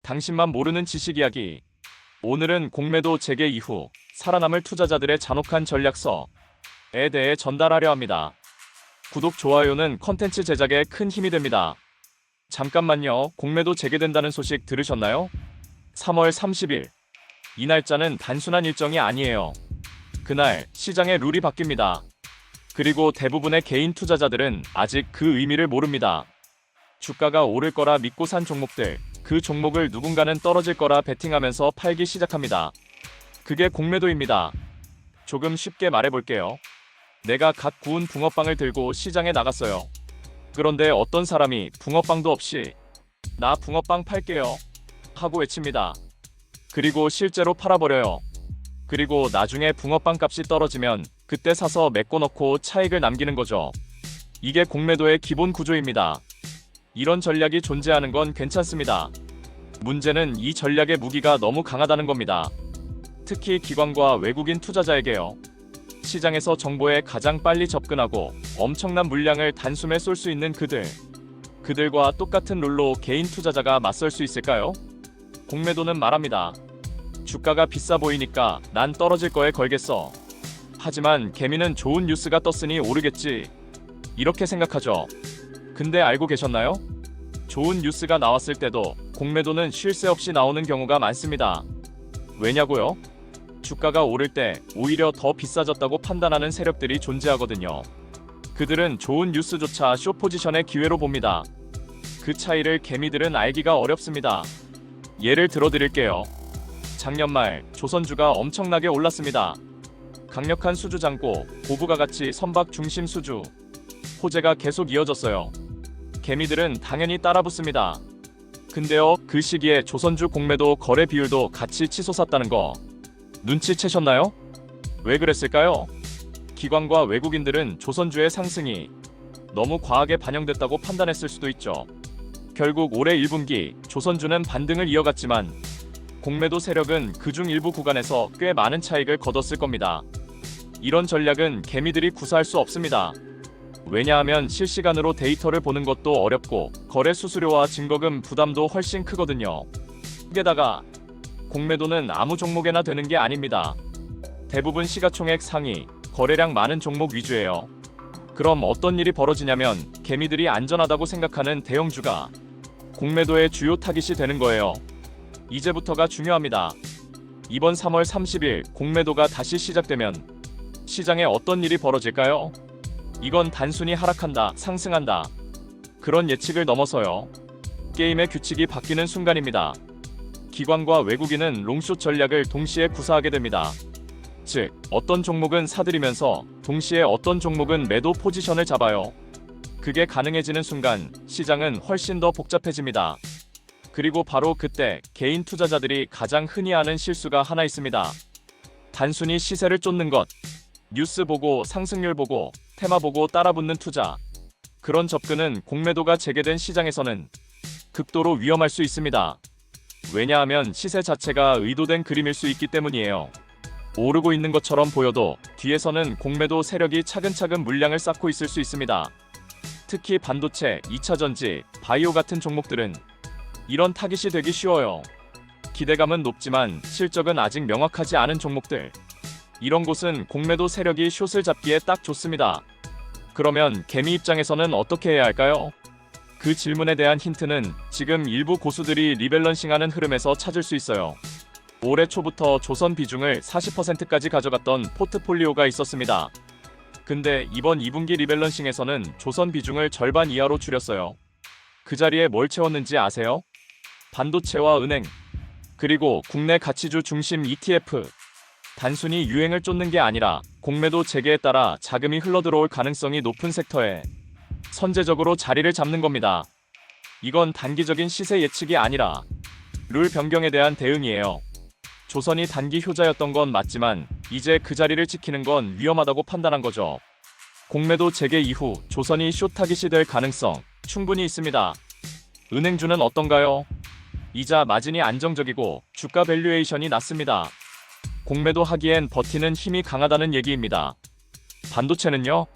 당신만 모르는 지식 이야기. 오늘은 공매도 재개 이후 살아남을 투자자들의 잔혹한 전략서에 대해 전달하려 합니다. 구독, 좋아요는 컨텐츠 제작에 큰 힘이 됩니다. 잠깐만요. 공매도 재개된다는 소식 들으셨나요? 3월 30일. 이 날짜는 단순한 일정이 아니에요. 그날 시장의 룰이 바뀝니다. 그리고 대부분의 개인 투자자들은 아직 그 의미를 모릅니다. 주가가 오를 거라 믿고 산 종목들, 그 종목을 누군가는 떨어질 거라 베팅하면서 팔기 시작합니다. 그게 공매도입니다. 조금 쉽게 말해볼게요. 내가 갓 구운 붕어빵을 들고 시장에 나갔어요. 그런데 어떤 사람이 붕어빵도 없이 "나 붕어빵 팔게요" 하고 외칩니다. 그리고 실제로 팔아버려요. 그리고 나중에 붕어빵 값이 떨어지면 그때 사서 메꿔 넣고 차익을 남기는 거죠. 이게 공매도의 기본 구조입니다. 이런 전략이 존재하는 건 괜찮습니다. 문제는 이 전략의 무기가 너무 강하다는 겁니다. 특히 기관과 외국인 투자자에게요. 시장에서 정보에 가장 빨리 접근하고 엄청난 물량을 단숨에 쏠 수 있는 그들과 똑같은 룰로 개인 투자자가 맞설 수 있을까요? 공매도는 말합니다. 주가가 비싸 보이니까 난 떨어질 거에 걸겠어. 하지만 개미는 좋은 뉴스가 떴으니 오르겠지, 이렇게 생각하죠. 근데 알고 계셨나요? 좋은 뉴스가 나왔을 때도 공매도는 쉴 새 없이 나오는 경우가 많습니다. 왜냐고요? 주가가 오를 때 오히려 더 비싸졌다고 판단하는 세력들이 존재하거든요. 그들은 좋은 뉴스조차 숏포지션의 기회로 봅니다. 그 차이를 개미들은 알기가 어렵습니다. 예를 들어드릴게요. 작년 말 조선주가 엄청나게 올랐습니다. 강력한 수주 잔고, 고부가 가치 선박 중심 수주, 호재가 계속 이어졌어요. 개미들은 당연히 따라붙습니다. 근데요, 그 시기에 조선주 공매도 거래 비율도 같이 치솟았다는 거 눈치채셨나요? 왜 그랬을까요? 기관과 외국인들은 조선주의 상승이 너무 과하게 반영됐다고 판단했을 수도 있죠. 결국 올해 1분기 조선주는 반등을 이어갔지만 공매도 세력은 그중 일부 구간에서 꽤 많은 차익을 거뒀을 겁니다. 이런 전략은 개미들이 구사할 수 없습니다. 왜냐하면 실시간으로 데이터를 보는 것도 어렵고 거래 수수료와 증거금 부담도 훨씬 크거든요. 게다가 공매도는 아무 종목에나 되는 게 아닙니다. 대부분 시가총액 상위, 거래량 많은 종목 위주예요. 그럼 어떤 일이 벌어지냐면 개미들이 안전하다고 생각하는 대형주가 공매도의 주요 타깃이 되는 거예요. 이제부터가 중요합니다. 이번 3월 30일 공매도가 다시 시작되면 시장에 어떤 일이 벌어질까요? 이건 단순히 하락한다, 상승한다, 그런 예측을 넘어서요. 게임의 규칙이 바뀌는 순간입니다. 기관과 외국인은 롱숏 전략을 동시에 구사하게 됩니다. 즉, 어떤 종목은 사들이면서 동시에 어떤 종목은 매도 포지션을 잡아요. 그게 가능해지는 순간 시장은 훨씬 더 복잡해집니다. 그리고 바로 그때 개인 투자자들이 가장 흔히 하는 실수가 하나 있습니다. 단순히 시세를 쫓는 것, 뉴스 보고 상승률 보고 테마 보고 따라붙는 투자. 그런 접근은 공매도가 재개된 시장에서는 극도로 위험할 수 있습니다. 왜냐하면 시세 자체가 의도된 그림일 수 있기 때문이에요. 오르고 있는 것처럼 보여도 뒤에서는 공매도 세력이 차근차근 물량을 쌓고 있을 수 있습니다. 특히 반도체, 2차전지, 바이오 같은 종목들은 이런 타깃이 되기 쉬워요. 기대감은 높지만 실적은 아직 명확하지 않은 종목들. 이런 곳은 공매도 세력이 숏을 잡기에 딱 좋습니다. 그러면 개미 입장에서는 어떻게 해야 할까요? 그 질문에 대한 힌트는 지금 일부 고수들이 리밸런싱하는 흐름에서 찾을 수 있어요. 올해 초부터 조선 비중을 40%까지 가져갔던 포트폴리오가 있었습니다. 근데 이번 2분기 리밸런싱에서는 조선 비중을 절반 이하로 줄였어요. 그 자리에 뭘 채웠는지 아세요? 반도체와 은행, 그리고 국내 가치주 중심 ETF. 단순히 유행을 쫓는 게 아니라 공매도 재개에 따라 자금이 흘러들어올 가능성이 높은 섹터에 선제적으로 자리를 잡는 겁니다. 이건 단기적인 시세 예측이 아니라 룰 변경에 대한 대응이에요. 조선이 단기 효자였던 건 맞지만 이제 그 자리를 지키는 건 위험하다고 판단한 거죠. 공매도 재개 이후 조선이 숏 타깃이 될 가능성 충분히 있습니다. 은행주는 어떤가요? 이자 마진이 안정적이고 주가 밸류에이션이 낮습니다. 공매도 하기엔 버티는 힘이 강하다는 얘기입니다. 반도체는요?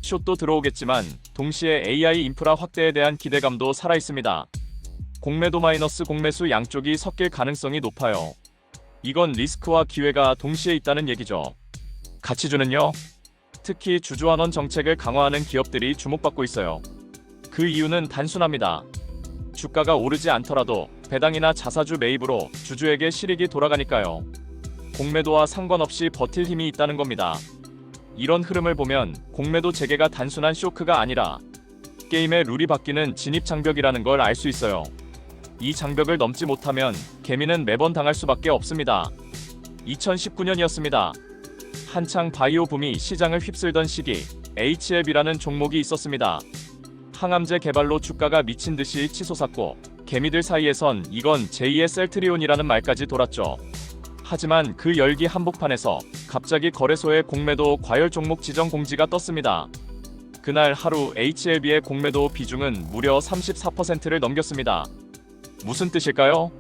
숏도 들어오겠지만 동시에 AI 인프라 확대에 대한 기대감도 살아있습니다. 공매도 마이너스 공매수 양쪽이 섞일 가능성이 높아요. 이건 리스크와 기회가 동시에 있다는 얘기죠. 가치주는요? 특히 주주환원 정책을 강화하는 기업들이 주목받고 있어요. 그 이유는 단순합니다. 주가가 오르지 않더라도 배당이나 자사주 매입으로 주주에게 실익이 돌아가니까요. 공매도와 상관없이 버틸 힘이 있다는 겁니다. 이런 흐름을 보면 공매도 재개가 단순한 쇼크가 아니라 게임의 룰이 바뀌는 진입 장벽이라는 걸 알 수 있어요. 이 장벽을 넘지 못하면 개미는 매번 당할 수밖에 없습니다. 2019년이었습니다. 한창 바이오 붐이 시장을 휩쓸던 시기, HLB라는 종목이 있었습니다. 항암제 개발로 주가가 미친 듯이 치솟았고 개미들 사이에선 이건 제2의 셀트리온이라는 말까지 돌았죠. 하지만 그 열기 한복판에서 갑자기 거래소에 공매도 과열 종목 지정 공지가 떴습니다. 그날 하루 HLB의 공매도 비중은 무려 34%를 넘겼습니다. 무슨 뜻일까요?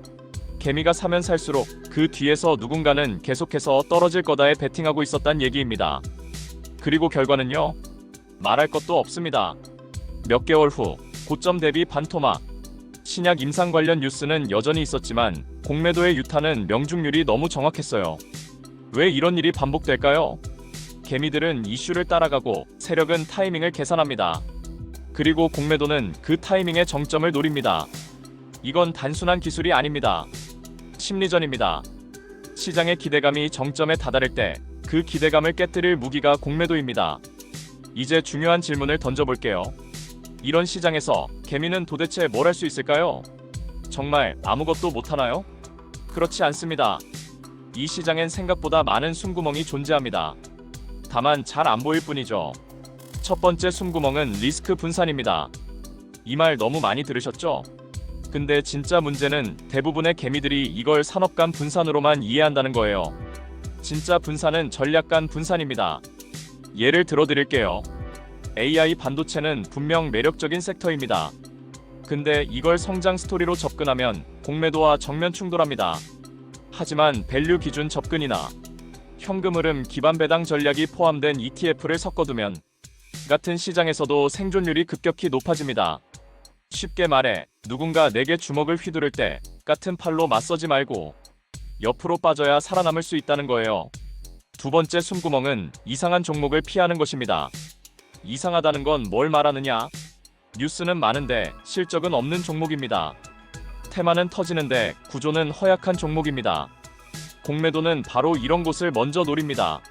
개미가 사면 살수록 그 뒤에서 누군가는 계속해서 떨어질 거다에 베팅하고 있었단 얘기입니다. 그리고 결과는요? 말할 것도 없습니다. 몇 개월 후 고점 대비 반토막. 신약 임상 관련 뉴스는 여전히 있었지만 공매도의 유타는 명중률이 너무 정확했어요. 왜 이런 일이 반복될까요? 개미들은 이슈를 따라가고 세력은 타이밍을 계산합니다. 그리고 공매도는 그 타이밍의 정점을 노립니다. 이건 단순한 기술이 아닙니다. 심리전입니다. 시장의 기대감이 정점에 다다를 때 그 기대감을 깨뜨릴 무기가 공매도입니다. 이제 중요한 질문을 던져볼게요. 이런 시장에서 개미는 도대체 뭘 할 수 있을까요? 정말 아무것도 못하나요? 그렇지 않습니다. 이 시장엔 생각보다 많은 숨구멍이 존재합니다. 다만 잘 안 보일 뿐이죠. 첫 번째 숨구멍은 리스크 분산입니다. 이 말 너무 많이 들으셨죠? 근데 진짜 문제는 대부분의 개미들이 이걸 산업 간 분산으로만 이해한다는 거예요. 진짜 분산은 전략 간 분산입니다. 예를 들어 드릴게요. AI 반도체는 분명 매력적인 섹터입니다. 근데 이걸 성장 스토리로 접근하면 공매도와 정면 충돌합니다. 하지만 밸류 기준 접근이나 현금 흐름 기반 배당 전략이 포함된 ETF를 섞어두면 같은 시장에서도 생존율이 급격히 높아집니다. 쉽게 말해 누군가 내게 주먹을 휘두를 때 같은 팔로 맞서지 말고 옆으로 빠져야 살아남을 수 있다는 거예요. 두 번째 숨구멍은 이상한 종목을 피하는 것입니다. 이상하다는 건 뭘 말하느냐? 뉴스는 많은데 실적은 없는 종목입니다. 테마는 터지는데 구조는 허약한 종목입니다. 공매도는 바로 이런 곳을 먼저 노립니다.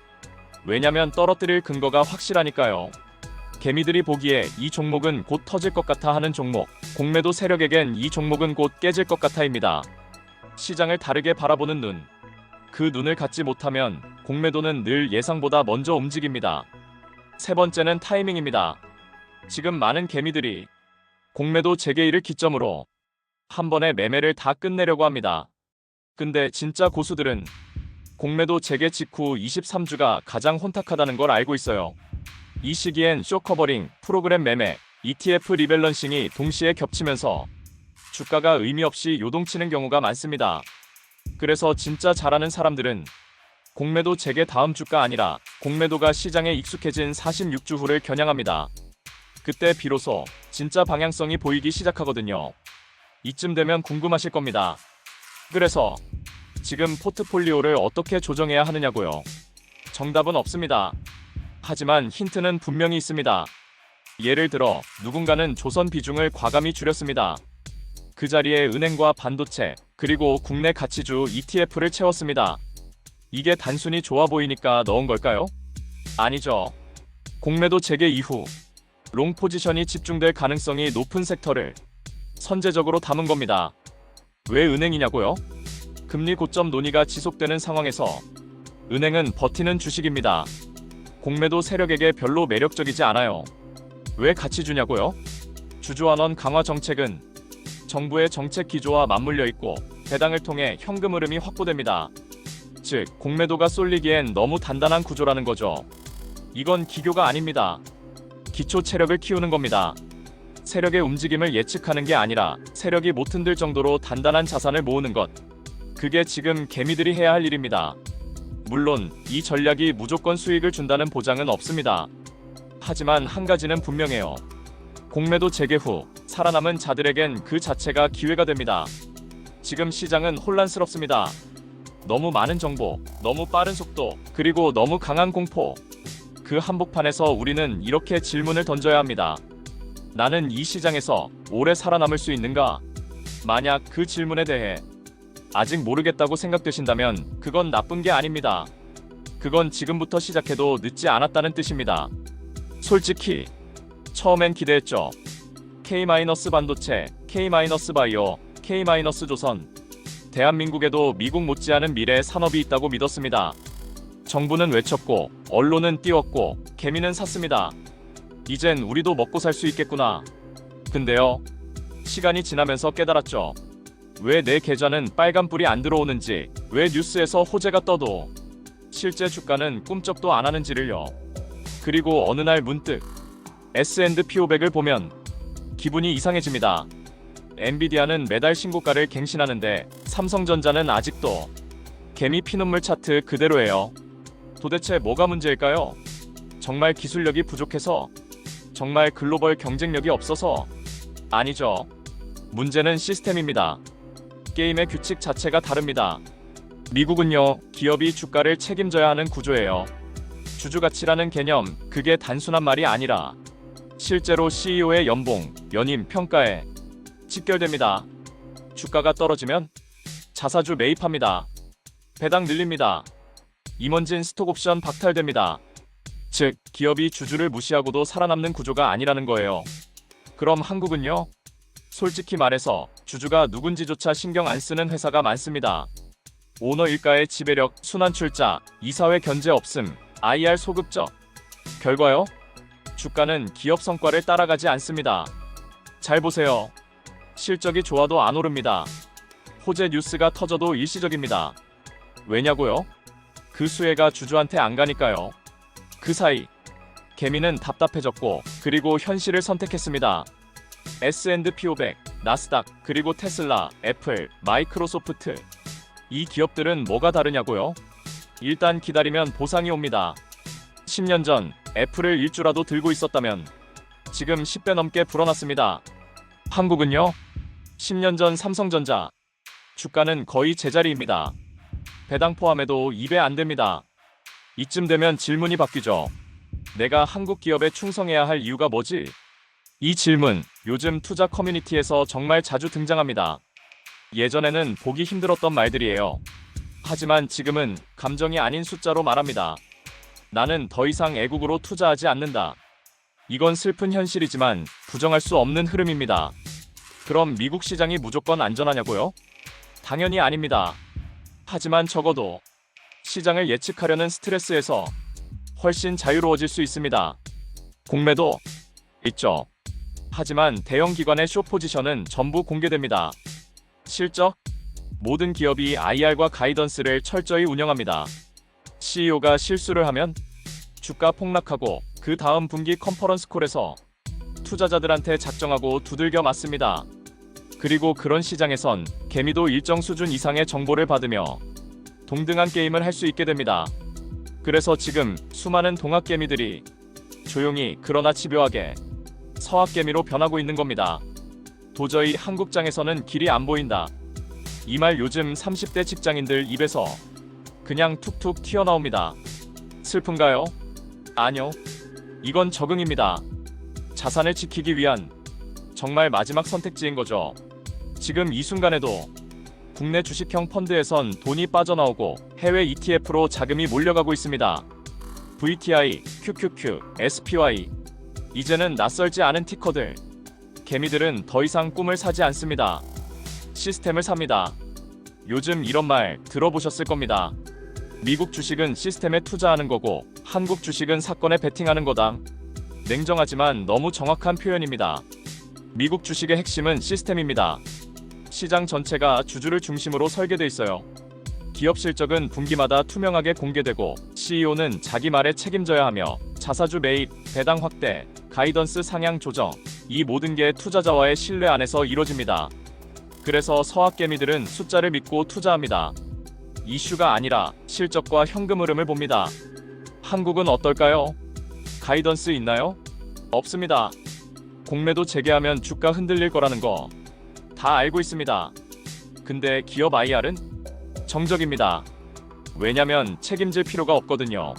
왜냐면 떨어뜨릴 근거가 확실하니까요. 개미들이 보기에 이 종목은 곧 터질 것 같아 하는 종목, 공매도 세력에겐 이 종목은 곧 깨질 것 같아입니다. 시장을 다르게 바라보는 눈. 그 눈을 갖지 못하면 공매도는 늘 예상보다 먼저 움직입니다. 세 번째는 타이밍입니다. 지금 많은 개미들이 공매도 재개일을 기점으로 한 번에 매매를 다 끝내려고 합니다. 근데 진짜 고수들은 공매도 재개 직후 23주가 가장 혼탁하다는 걸 알고 있어요. 이 시기엔 쇼커버링, 프로그램 매매, ETF 리밸런싱이 동시에 겹치면서 주가가 의미 없이 요동치는 경우가 많습니다. 그래서 진짜 잘하는 사람들은 공매도 재개 다음 주가 아니라 공매도가 시장에 익숙해진 46주 후를 겨냥합니다. 그때 비로소 진짜 방향성이 보이기 시작하거든요. 이쯤 되면 궁금하실 겁니다. 그래서 지금 포트폴리오를 어떻게 조정해야 하느냐고요. 정답은 없습니다. 하지만 힌트는 분명히 있습니다. 예를 들어 누군가는 조선 비중을 과감히 줄였습니다. 그 자리에 은행과 반도체, 그리고 국내 가치주 ETF를 채웠습니다. 이게 단순히 좋아 보이니까 넣은 걸까요? 아니죠. 공매도 재개 이후 롱 포지션이 집중될 가능성이 높은 섹터를 선제적으로 담은 겁니다. 왜 은행이냐고요? 금리 고점 논의가 지속되는 상황에서 은행은 버티는 주식입니다. 공매도 세력에게 별로 매력적이지 않아요. 왜 가치주냐고요? 주주환원 강화 정책은 정부의 정책 기조와 맞물려 있고 배당을 통해 현금 흐름이 확보됩니다. 즉, 공매도가 쏠리기엔 너무 단단한 구조라는 거죠. 이건 기교가 아닙니다. 기초 체력을 키우는 겁니다. 세력의 움직임을 예측하는 게 아니라 세력이 못 흔들 정도로 단단한 자산을 모으는 것. 그게 지금 개미들이 해야 할 일입니다. 물론 이 전략이 무조건 수익을 준다는 보장은 없습니다. 하지만 한 가지는 분명해요. 공매도 재개 후 살아남은 자들에겐 그 자체가 기회가 됩니다. 지금 시장은 혼란스럽습니다. 너무 많은 정보, 너무 빠른 속도, 그리고 너무 강한 공포. 그 한복판에서 우리는 이렇게 질문을 던져야 합니다. 나는 이 시장에서 오래 살아남을 수 있는가? 만약 그 질문에 대해 아직 모르겠다고 생각되신다면 그건 나쁜 게 아닙니다. 그건 지금부터 시작해도 늦지 않았다는 뜻입니다. 솔직히 처음엔 기대했죠. K-반도체, K-바이오, K-조선. 대한민국에도 미국 못지않은 미래 산업이 있다고 믿었습니다. 정부는 외쳤고 언론은 띄웠고 개미는 샀습니다. 이젠 우리도 먹고 살 수 있겠구나. 근데요, 시간이 지나면서 깨달았죠. 왜 내 계좌는 빨간불이 안 들어오는지, 왜 뉴스에서 호재가 떠도 실제 주가는 꿈쩍도 안 하는지를요. 그리고 어느 날 문득 S&P 500을 보면 기분이 이상해집니다. 엔비디아는 매달 신고가를 갱신하는데 삼성전자는 아직도 개미 피눈물 차트 그대로예요. 도대체 뭐가 문제일까요? 정말 기술력이 부족해서? 정말 글로벌 경쟁력이 없어서? 아니죠. 문제는 시스템입니다. 게임의 규칙 자체가 다릅니다. 미국은요, 기업이 주가를 책임져야 하는 구조예요. 주주가치라는 개념, 그게 단순한 말이 아니라 실제로 CEO의 연봉, 연임 평가에 직결됩니다. 주가가 떨어지면 자사주 매입합니다. 배당 늘립니다. 임원진 스톡옵션 박탈됩니다. 즉, 기업이 주주를 무시하고도 살아남는 구조가 아니라는 거예요. 그럼 한국은요? 솔직히 말해서 주주가 누군지조차 신경 안 쓰는 회사가 많습니다. 오너 일가의 지배력, 순환출자, 이사회 견제 없음, IR 소급적. 결과요? 주가는 기업 성과를 따라가지 않습니다. 잘 보세요. 실적이 좋아도 안 오릅니다. 호재 뉴스가 터져도 일시적입니다. 왜냐고요? 그 수혜가 주주한테 안 가니까요. 그 사이 개미는 답답해졌고, 그리고 현실을 선택했습니다. S&P 500, 나스닥, 그리고 테슬라, 애플, 마이크로소프트. 이 기업들은 뭐가 다르냐고요? 일단 기다리면 보상이 옵니다. 10년 전 애플을 일주라도 들고 있었다면 지금 10배 넘게 불어났습니다. 한국은요? 10년 전 삼성전자 주가는 거의 제자리입니다. 배당 포함해도 2배 안 됩니다. 이쯤 되면 질문이 바뀌죠. 내가 한국 기업에 충성해야 할 이유가 뭐지? 이 질문, 요즘 투자 커뮤니티에서 정말 자주 등장합니다. 예전에는 보기 힘들었던 말들이에요. 하지만 지금은 감정이 아닌 숫자로 말합니다. 나는 더 이상 애국으로 투자하지 않는다. 이건 슬픈 현실이지만 부정할 수 없는 흐름입니다. 그럼 미국 시장이 무조건 안전하냐고요? 당연히 아닙니다. 하지만 적어도 시장을 예측하려는 스트레스에서 훨씬 자유로워질 수 있습니다. 공매도 있죠. 하지만 대형 기관의 숏 포지션은 전부 공개됩니다. 실적? 모든 기업이 IR과 가이던스를 철저히 운영합니다. CEO가 실수를 하면 주가 폭락하고 그 다음 분기 컨퍼런스 콜에서 투자자들한테 작정하고 두들겨 맞습니다. 그리고 그런 시장에선 개미도 일정 수준 이상의 정보를 받으며 동등한 게임을 할 수 있게 됩니다. 그래서 지금 수많은 동학개미들이 조용히 그러나 집요하게 서학개미로 변하고 있는 겁니다. 도저히 한국장에서는 길이 안 보인다. 이 말 요즘 30대 직장인들 입에서 그냥 툭툭 튀어나옵니다. 슬픈가요? 아니요. 이건 적응입니다. 자산을 지키기 위한 정말 마지막 선택지인 거죠. 지금 이 순간에도 국내 주식형 펀드에선 돈이 빠져나오고 해외 ETF로 자금이 몰려가고 있습니다. VTI, QQQ, SPY. 이제는 낯설지 않은 티커들. 개미들은 더 이상 꿈을 사지 않습니다. 시스템을 삽니다. 요즘 이런 말 들어보셨을 겁니다. 미국 주식은 시스템에 투자하는 거고 한국 주식은 사건에 베팅하는 거다. 냉정하지만 너무 정확한 표현입니다. 미국 주식의 핵심은 시스템입니다. 시장 전체가 주주를 중심으로 설계돼 있어요. 기업 실적은 분기마다 투명하게 공개되고 CEO는 자기 말에 책임져야 하며 자사주 매입, 배당 확대, 가이던스 상향 조정, 이 모든 게 투자자와의 신뢰 안에서 이루어집니다. 그래서 서학개미들은 숫자를 믿고 투자합니다. 이슈가 아니라 실적과 현금 흐름을 봅니다. 한국은 어떨까요? 가이던스 있나요? 없습니다. 공매도 재개하면 주가 흔들릴 거라는 거 다 알고 있습니다. 근데 기업 IR은 정적입니다. 왜냐면 책임질 필요가 없거든요.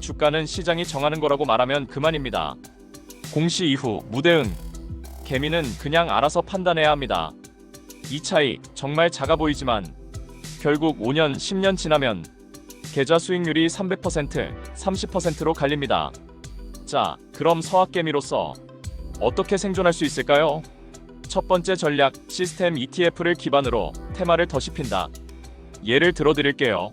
주가는 시장이 정하는 거라고 말하면 그만입니다. 공시 이후 무대응, 개미는 그냥 알아서 판단해야 합니다. 이 차이 정말 작아 보이지만 결국 5년, 10년 지나면 계좌 수익률이 300%, 30%로 갈립니다. 자, 그럼 서학개미로서 어떻게 생존할 수 있을까요? 첫 번째 전략, 시스템 ETF를 기반으로 테마를 더 씹힌다. 예를 들어 드릴게요.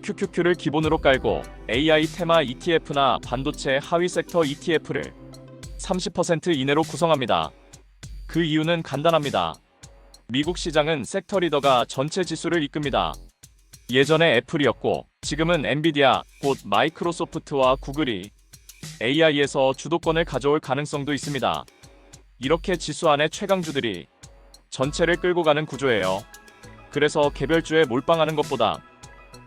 QQQ를 기본으로 깔고 AI 테마 ETF나 반도체 하위 섹터 ETF를 30% 이내로 구성합니다. 그 이유는 간단합니다. 미국 시장은 섹터 리더가 전체 지수를 이끕니다. 예전에 애플이었고 지금은 엔비디아, 곧 마이크로소프트와 구글이 AI에서 주도권을 가져올 가능성도 있습니다. 이렇게 지수 안의 최강주들이 전체를 끌고 가는 구조예요. 그래서 개별주에 몰빵하는 것보다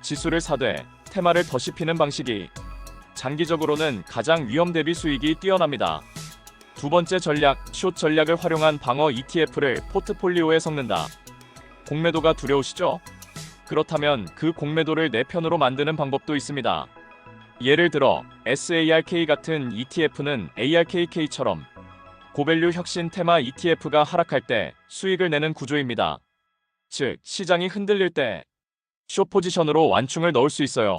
지수를 사되 테마를 더 씹히는 방식이 장기적으로는 가장 위험 대비 수익이 뛰어납니다. 두 번째 전략, 숏 전략을 활용한 방어 ETF를 포트폴리오에 섞는다. 공매도가 두려우시죠? 그렇다면 그 공매도를 내 편으로 만드는 방법도 있습니다. 예를 들어 SARK 같은 ETF는 ARKK처럼 고밸류 혁신 테마 ETF가 하락할 때 수익을 내는 구조입니다. 즉, 시장이 흔들릴 때 숏 포지션으로 완충을 넣을 수 있어요.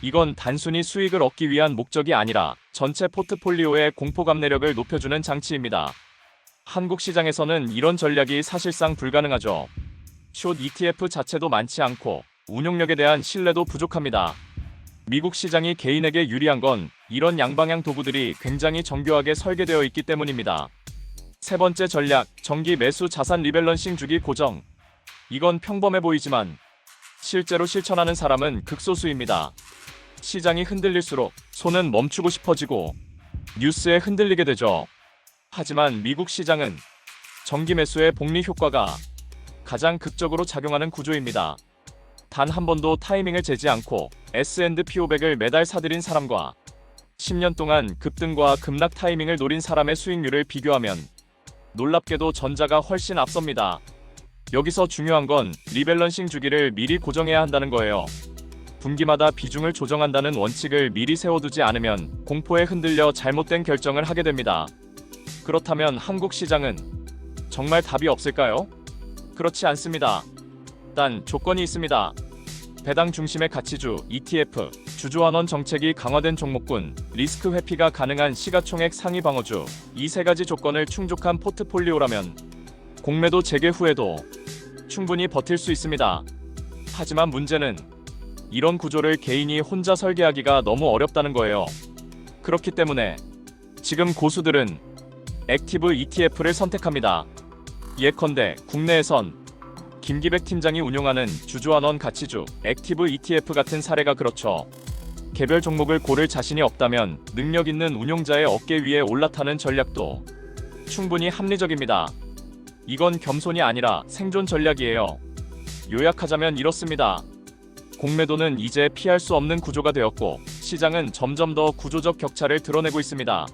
이건 단순히 수익을 얻기 위한 목적이 아니라 전체 포트폴리오의 공포 감내력을 높여주는 장치입니다. 한국 시장에서는 이런 전략이 사실상 불가능하죠. 숏 ETF 자체도 많지 않고 운용력에 대한 신뢰도 부족합니다. 미국 시장이 개인에게 유리한 건 이런 양방향 도구들이 굉장히 정교하게 설계되어 있기 때문입니다. 세 번째 전략, 정기 매수 자산 리밸런싱 주기 고정. 이건 평범해 보이지만 실제로 실천하는 사람은 극소수입니다. 시장이 흔들릴수록 손은 멈추고 싶어지고 뉴스에 흔들리게 되죠. 하지만 미국 시장은 정기 매수의 복리 효과가 가장 극적으로 작용하는 구조입니다. 단 한 번도 타이밍을 재지 않고 S&P 500을 매달 사들인 사람과 10년 동안 급등과 급락 타이밍을 노린 사람의 수익률을 비교하면 놀랍게도 전자가 훨씬 앞섭니다. 여기서 중요한 건 리밸런싱 주기를 미리 고정해야 한다는 거예요. 분기마다 비중을 조정한다는 원칙을 미리 세워두지 않으면 공포에 흔들려 잘못된 결정을 하게 됩니다. 그렇다면 한국 시장은 정말 답이 없을까요? 그렇지 않습니다. 단 조건이 있습니다. 배당 중심의 가치주, ETF, 주주환원 정책이 강화된 종목군, 리스크 회피가 가능한 시가총액 상위 방어주, 이 세 가지 조건을 충족한 포트폴리오라면 공매도 재개 후에도 충분히 버틸 수 있습니다. 하지만 문제는 이런 구조를 개인이 혼자 설계하기가 너무 어렵다는 거예요. 그렇기 때문에 지금 고수들은 액티브 ETF를 선택합니다. 예컨대 국내에선 김기백 팀장이 운용하는 주주환원 가치주, 액티브 ETF 같은 사례가 그렇죠. 개별 종목을 고를 자신이 없다면 능력 있는 운용자의 어깨 위에 올라타는 전략도 충분히 합리적입니다. 이건 겸손이 아니라 생존 전략이에요. 요약하자면 이렇습니다. 공매도는 이제 피할 수 없는 구조가 되었고 시장은 점점 더 구조적 격차를 드러내고 있습니다.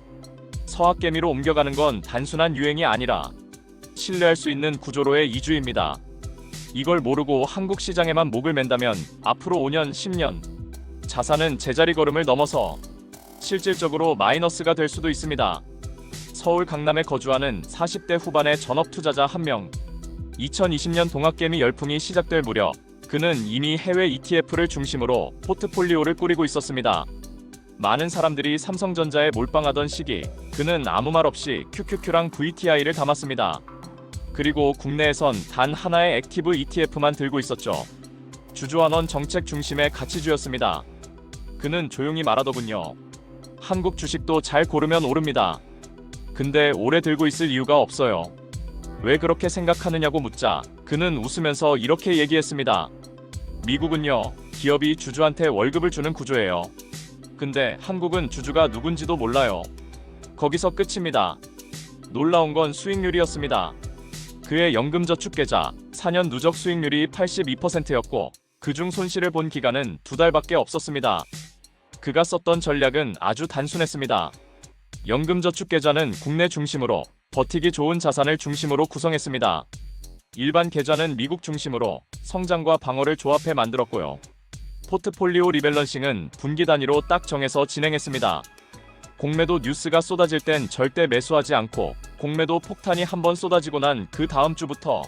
서학개미로 옮겨가는 건 단순한 유행이 아니라 신뢰할 수 있는 구조로의 이주입니다. 이걸 모르고 한국 시장에만 목을 맨다면 앞으로 5년, 10년 자산은 제자리 걸음을 넘어서 실질적으로 마이너스가 될 수도 있습니다. 서울 강남에 거주하는 40대 후반의 전업 투자자 한 명. 2020년 동학개미 열풍이 시작될 무렵 그는 이미 해외 ETF를 중심으로 포트폴리오를 꾸리고 있었습니다. 많은 사람들이 삼성전자에 몰빵하던 시기 그는 아무 말 없이 QQQ랑 VTI를 담았습니다. 그리고 국내에선 단 하나의 액티브 ETF만 들고 있었죠. 주주환원 정책 중심의 가치주였습니다. 그는 조용히 말하더군요. 한국 주식도 잘 고르면 오릅니다. 근데 오래 들고 있을 이유가 없어요. 왜 그렇게 생각하느냐고 묻자 그는 웃으면서 이렇게 얘기했습니다. 미국은요, 기업이 주주한테 월급을 주는 구조예요. 근데 한국은 주주가 누군지도 몰라요. 거기서 끝입니다. 놀라운 건 수익률이었습니다. 그의 연금저축계좌 4년 누적 수익률이 82%였고 그중 손실을 본 기간은 2달밖에 없었습니다. 그가 썼던 전략은 아주 단순했습니다. 연금저축계좌는 국내 중심으로 버티기 좋은 자산을 중심으로 구성했습니다. 일반 계좌는 미국 중심으로 성장과 방어를 조합해 만들었고요. 포트폴리오 리밸런싱은 분기 단위로 딱 정해서 진행했습니다. 공매도 뉴스가 쏟아질 땐 절대 매수하지 않고 공매도 폭탄이 한번 쏟아지고 난 그 다음 주부터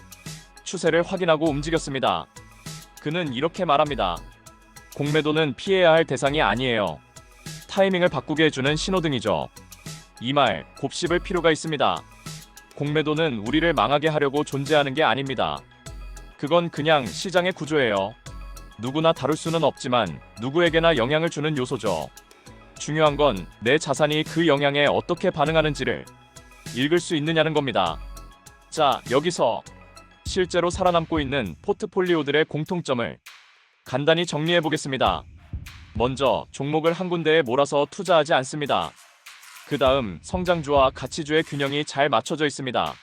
추세를 확인하고 움직였습니다. 그는 이렇게 말합니다. 공매도는 피해야 할 대상이 아니에요. 타이밍을 바꾸게 해주는 신호등이죠. 이 말 곱씹을 필요가 있습니다. 공매도는 우리를 망하게 하려고 존재하는 게 아닙니다. 그건 그냥 시장의 구조예요. 누구나 다룰 수는 없지만 누구에게나 영향을 주는 요소죠. 중요한 건 내 자산이 그 영향에 어떻게 반응하는지를 읽을 수 있느냐는 겁니다. 자, 여기서 실제로 살아남고 있는 포트폴리오들의 공통점을 간단히 정리해 보겠습니다. 먼저 종목을 한 군데에 몰아서 투자하지 않습니다. 그 다음 성장주와 가치주의 균형이 잘 맞춰져 있습니다.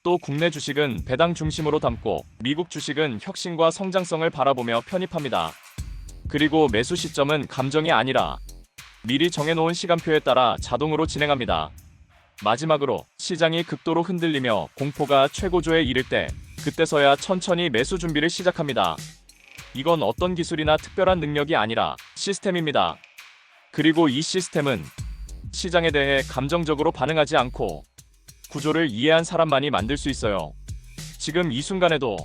또 국내 주식은 배당 중심으로 담고 미국 주식은 혁신과 성장성을 바라보며 편입합니다. 그리고 매수 시점은 감정이 아니라 미리 정해놓은 시간표에 따라 자동으로 진행합니다. 마지막으로 시장이 극도로 흔들리며 공포가 최고조에 이를 때 그때서야 천천히 매수 준비를 시작합니다. 이건 어떤 기술이나 특별한 능력이 아니라 시스템입니다. 그리고 이 시스템은 시장에 대해 감정적으로 반응하지 않고 구조를 이해한 사람만이 만들 수 있어요. 지금 이 순간에도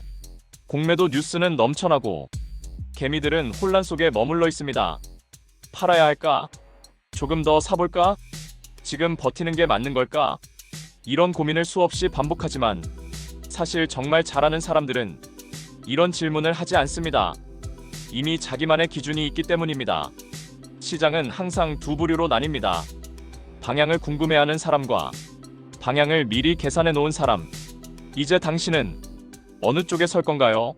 공매도 뉴스는 넘쳐나고 개미들은 혼란 속에 머물러 있습니다. 팔아야 할까? 조금 더 사볼까? 지금 버티는 게 맞는 걸까? 이런 고민을 수없이 반복하지만 사실 정말 잘하는 사람들은 이런 질문을 하지 않습니다. 이미 자기만의 기준이 있기 때문입니다. 시장은 항상 두 부류로 나뉩니다. 방향을 궁금해하는 사람과 방향을 미리 계산해 놓은 사람. 이제 당신은 어느 쪽에 설 건가요?